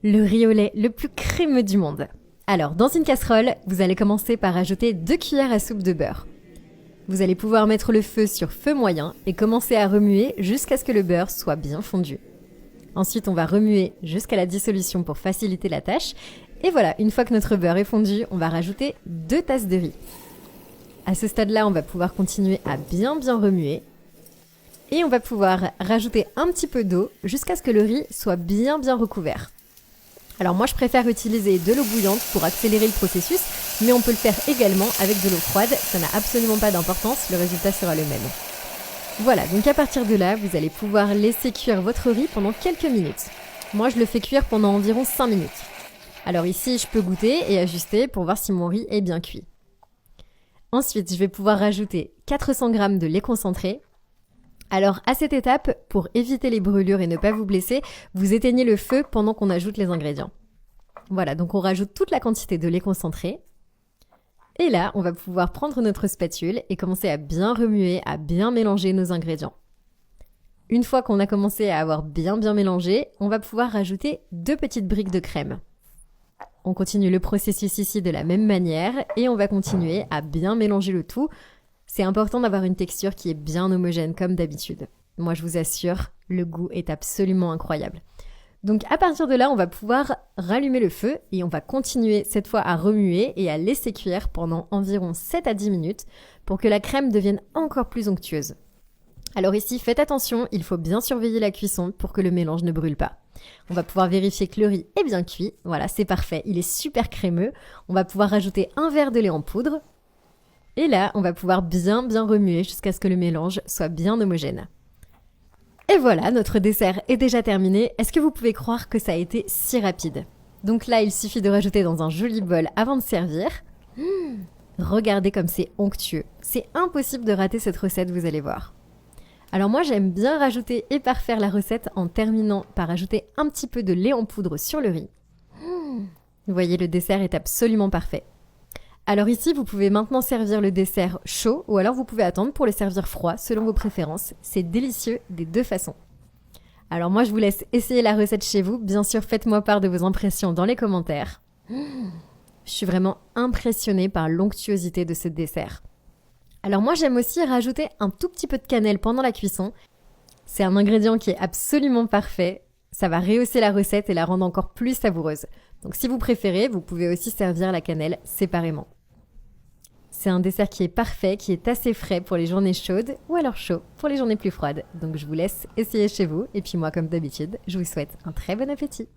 Le riz au lait le plus crémeux du monde. Alors, dans une casserole, vous allez commencer par ajouter 2 cuillères à soupe de beurre. Vous allez pouvoir mettre le feu sur feu moyen et commencer à remuer jusqu'à ce que le beurre soit bien fondu. Ensuite, on va remuer jusqu'à la dissolution pour faciliter la tâche. Et voilà, une fois que notre beurre est fondu, on va rajouter 2 tasses de riz. À ce stade-là, on va pouvoir continuer à bien remuer. Et on va pouvoir rajouter un petit peu d'eau jusqu'à ce que le riz soit bien recouvert. Alors moi je préfère utiliser de l'eau bouillante pour accélérer le processus, mais on peut le faire également avec de l'eau froide, ça n'a absolument pas d'importance, le résultat sera le même. Voilà, donc à partir de là, vous allez pouvoir laisser cuire votre riz pendant quelques minutes. Moi je le fais cuire pendant environ 5 minutes. Alors ici je peux goûter et ajuster pour voir si mon riz est bien cuit. Ensuite je vais pouvoir rajouter 400 g de lait concentré. Alors à cette étape, pour éviter les brûlures et ne pas vous blesser, vous éteignez le feu pendant qu'on ajoute les ingrédients. Voilà, donc on rajoute toute la quantité de lait concentré. Et là, on va pouvoir prendre notre spatule et commencer à bien remuer, à bien mélanger nos ingrédients. Une fois qu'on a commencé à avoir bien mélangé, on va pouvoir rajouter 2 petites briques de crème. On continue le processus ici de la même manière et on va continuer à bien mélanger le tout. C'est important d'avoir une texture qui est bien homogène comme d'habitude. Moi je vous assure, le goût est absolument incroyable. Donc à partir de là, on va pouvoir rallumer le feu et on va continuer cette fois à remuer et à laisser cuire pendant environ 7 à 10 minutes pour que la crème devienne encore plus onctueuse. Alors ici, faites attention, il faut bien surveiller la cuisson pour que le mélange ne brûle pas. On va pouvoir vérifier que le riz est bien cuit. Voilà, c'est parfait, il est super crémeux. On va pouvoir rajouter un verre de lait en poudre. Et là, on va pouvoir bien remuer jusqu'à ce que le mélange soit bien homogène. Et voilà, notre dessert est déjà terminé. Est-ce que vous pouvez croire que ça a été si rapide? Donc là, il suffit de rajouter dans un joli bol avant de servir. Regardez comme c'est onctueux. C'est impossible de rater cette recette, vous allez voir. Alors moi, j'aime bien rajouter et parfaire la recette en terminant par ajouter un petit peu de lait en poudre sur le riz. Vous voyez, le dessert est absolument parfait. Alors ici, vous pouvez maintenant servir le dessert chaud ou alors vous pouvez attendre pour le servir froid selon vos préférences. C'est délicieux des 2 façons. Alors moi, je vous laisse essayer la recette chez vous. Bien sûr, faites-moi part de vos impressions dans les commentaires. Je suis vraiment impressionnée par l'onctuosité de ce dessert. Alors moi, j'aime aussi rajouter un tout petit peu de cannelle pendant la cuisson. C'est un ingrédient qui est absolument parfait. Ça va rehausser la recette et la rendre encore plus savoureuse. Donc si vous préférez, vous pouvez aussi servir la cannelle séparément. C'est un dessert qui est parfait, qui est assez frais pour les journées chaudes ou alors chaud pour les journées plus froides. Donc je vous laisse essayer chez vous et puis moi comme d'habitude, je vous souhaite un très bon appétit.